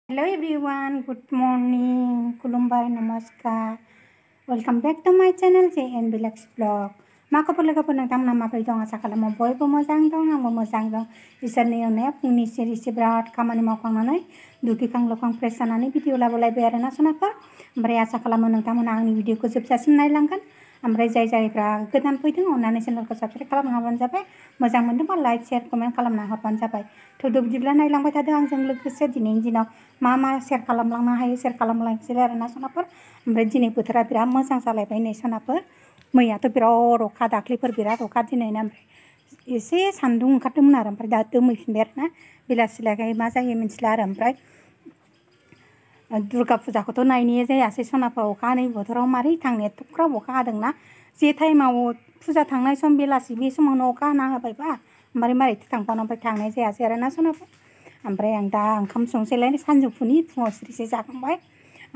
Hello everyone, good morning, खुलुमबाय, नमस्कार, welcome back to my channel JN Vlogs Vlog। मा खबर लोगोफोर नोंथांमोना माबोरै दं आसा खालामो बयबो मोजां दं आंबो मोजां दं इसोरनि अननायाव फुंनि सिरि बिराद खामानि मावखांनानै दुगैखां लोबखां फ्रेस जानानै भिडिअ लाबोलायबाय आरोना सनाफोर ओमफ्राय आसा खालामो नोंथांमोना आंनि भिडिअखौ जोबजासिम नायलांगोन ओमफ्राय जायफ्रा गोदान फैदों अननानै चेनेलखौ साबस्क्राइब खालामना होबानो जाबाय मोजां मोनदोंबा लाइक शेयार कमेन्ट खालामना होबानो जाबाय थौदो बिदिब्ला नायलांबाय थादो आंजों लोगोसे दिनैनि दिनाव मा शेयार खालामलांनो हायो शेयार खालामलांसै आरोना सनाफोर ओमफ्राय दिनै बोथोरा बिराद मोजां जालायबाय नै सनाफोर मैयाथ' बिराद अखा दाख्लैफोर बिराद अखा दिनैना ओमफ्राय एसे सान्दुं ओंखारदोंमोन आरो ओमफ्राय दा दोमैफिनबाय आरोना बेलासिलागै मा जायो मिथिला आरो ओमफ्राय दुर्गा फुजाखौथ' नायनाय जायासै सनाफोर अखा हानाय बोथोराव मारै थांनो एथ'ग्राब अखा हादोंना जे टाइमाव फुजा थांनाय सम बेलासि बे समावनो अखा हाना होबायबा मारैथो थांबावनो ओमफ्राय थांनाय जायासै आरोना सनाफोर ओमफ्राय आं दा ओंखाम संसैलाय सानजौफुनि फुङाव सिरिसे जाखांबाय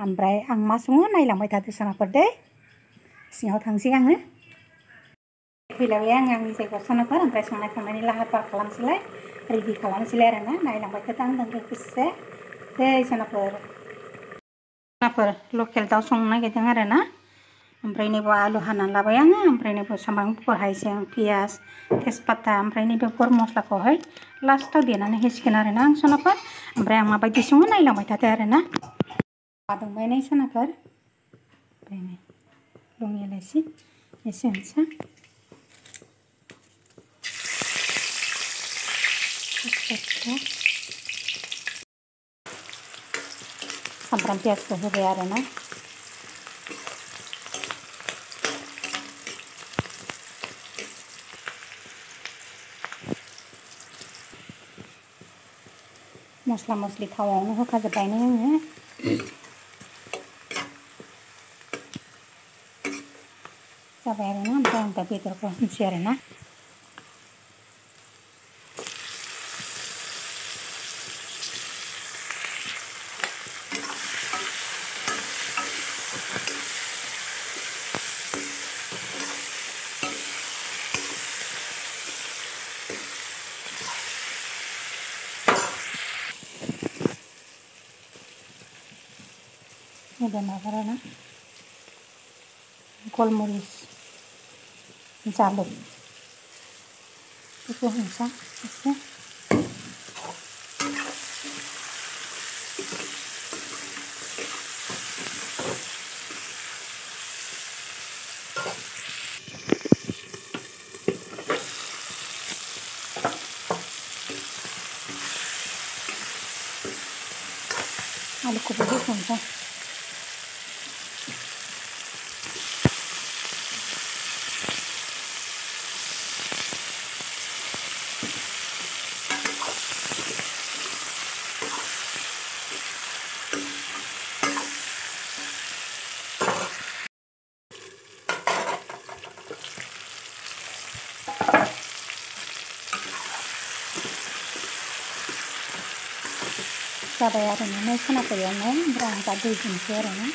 ओमफ्राय आं मा सङो नायलांबाय थादो सनाफोर दे सिङाव थांसै आङो फैलायबाय आंनि जायगायाव सनाफोर ओमफ्राय संनाय खावनायनि लाहार फाहार खालामसैलाय रेडि खालामसैलाय आरोना नायलांबाय थादो आंजों लोगोसे दे सनाफोर लकेल दाउ संनो नागिरदों आरोना ओमफ्राय नैबे आलु हानानै लाबाय आङो ओमफ्राय नैबे सामब्राम गुफुर हाइजें पियाज तेजपाता ओमफ्राय नैबे गरम मस्लाखौहाय लास्टाव देनानै होसिगोन आरोना आं सनाफोर ओमफ्राय आं माबायदि सङो नायलांबाय थादो आरोना दुंबाय नै सनाफोर ओमफ्राय नै रं एलाइसि एसे होनोसै सामब्राम पियाजखौ होबाय आरोना मस्ला मस्लि थावावनो होखाजोब्बायनो आङो जाबाय आरोना ओमफ्राय आं दा बेदरखौ होनोसै आरोना नैबे माबाना गलमरिच जालुक बेखौ होनोसै एसे आलुखौबो होसनसै जाबाय आरोना नै सनाफोर एवनाय ओमफ्राय आं दा दै होनोसै आरोना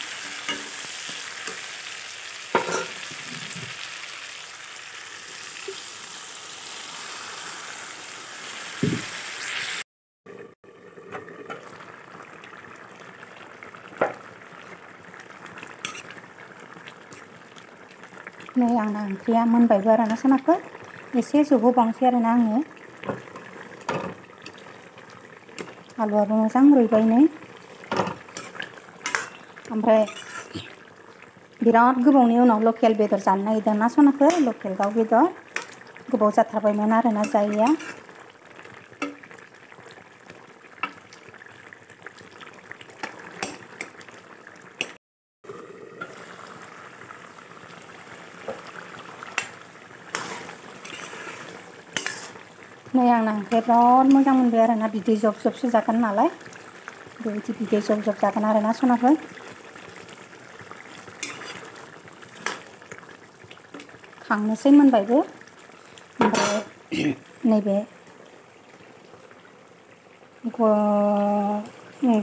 नै आंना ओंख्रिया मोनबायबो आरोना सनाफोर एसे जबहोबावनोसै आरोना आङो आलुआबो मोजां रुइबाय नै ओमफ्राय बिराद गोबावनि उनाव लकेल बेदर जानो नागिरदों ना सनाफोर लकेल दाउ बेदर गोबाव जाथारबायमोन आरोना जायैया नै आंना ओंख्रिया बिराद मोजां मोनबाय आरोना बिदै जब जबसो जागोन नालाय बेबायदि बिदै जब जब जागोन आरोना सनाफोर खांनोसै मोनबायबो ओमफ्राय नैबे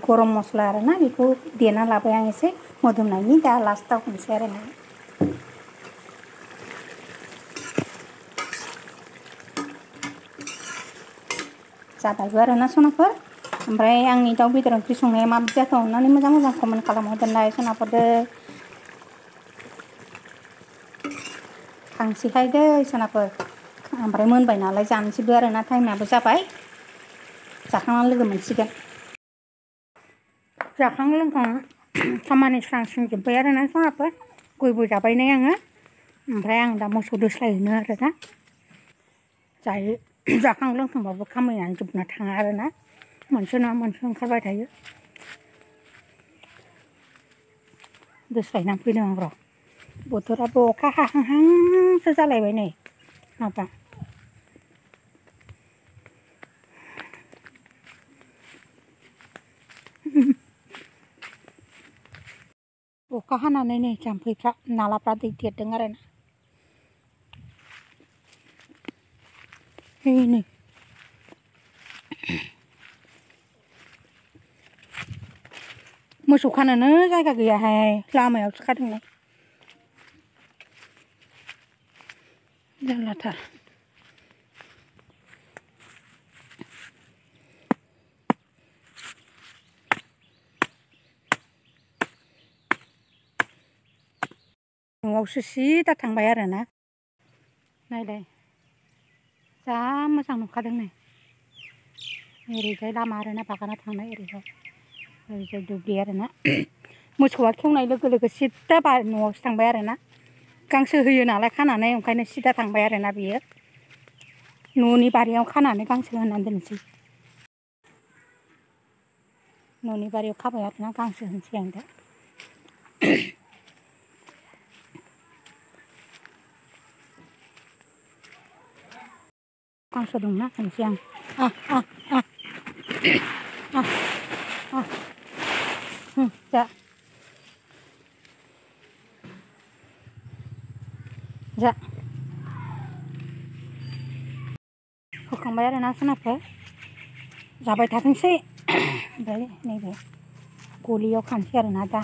गरम मस्ला आरोना बेखौ देना लाबाय आं एसे मोदोमनायनि दा लास्टाव होनोसै आरोना जाबायबो आरोना सनाफोर ओमफ्राय आंनि दाउ बेदर ओंख्रि संनाया माबायदि जाथों होननानै मोजां मोजां कमेन्ट खालामहरदोलाय सोनाबहरदो थांसैहाय दै सोनाबफोर ओमफ्राय मोनबाय नालाय जानोसैबो आरोना टाइमाबो जाबाय जाखांनानै लोगो मोनसिगोन जाखां लोंखां खामानि स्रां स्रिं जोब्बाय आरोना सोनाबफोर गयबो जाबायनाय आङो ओमफ्राय आं दा मोसौ दोस्लायहैनो आरोना जायो जाखां लोंखांबाबो खामानियानो जोबना थाङा आरोना मोनसे नङा मोनसे ओंखारबाय थायो दोस्लायनानै फैदों आं र' बोथोराबो अखा हाहांहांसो जालायबाय नै माबा अखा हानानै नै जाम्फैफ्रा नालाफ्रा दै देरदों आरोना नै मोसौ खानोनो जायगा गैयाहाय लामायावसो खादोंलाय जारलाथार न'आवसो सिदा थांबाय आरोना नायलाय जा मोजां नुखादों नै ओरैजाय लामा आरोना बागाना थांनाय ओरैजाय दुब्लि आरोना मोसौआ खेवनाय लोगो लोगो सिदा न'आवसो थांबाय आरोना गांसो होयो नालाय खानानै ओंखायनो सिदा थांबाय आरोना बियो न'नि बारियाव खानानै गांसो होनानै दोनसै न'नि बारियाव खाबाय आरोना गांसो होनोसै आं दा गांसो दंना होनसै आं जा जा होखांबाय आरोना सोनाबखौ जाबाय थाथोंसै ओमफ्राय नैबे गलियाव खानसै आरोना दा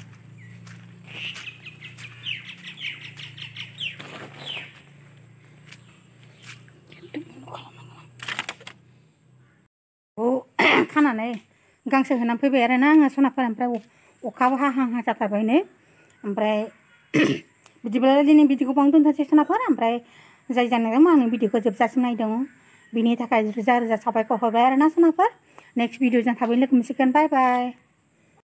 खानानै गांसो होनानै फैबाय आरोना आङो सनाफोर ओमफ्राय अखाबो हाहां जाथारबाय नै ओमफ्राय बिदिब्लालाय दिनै भिडिअखौ बावनो दोनथ'सै सनाफोर ओमफ्राय जाय जानायजों आंनि भिडिअखौ जोबजासिम नायदों बिनि थाखाय रोजा रोजा साबायखर हरबाय आरोना सनाफोर नेक्स्ट भिडिअजों थाबैनो लोगो मोनसिगोन बाय बाय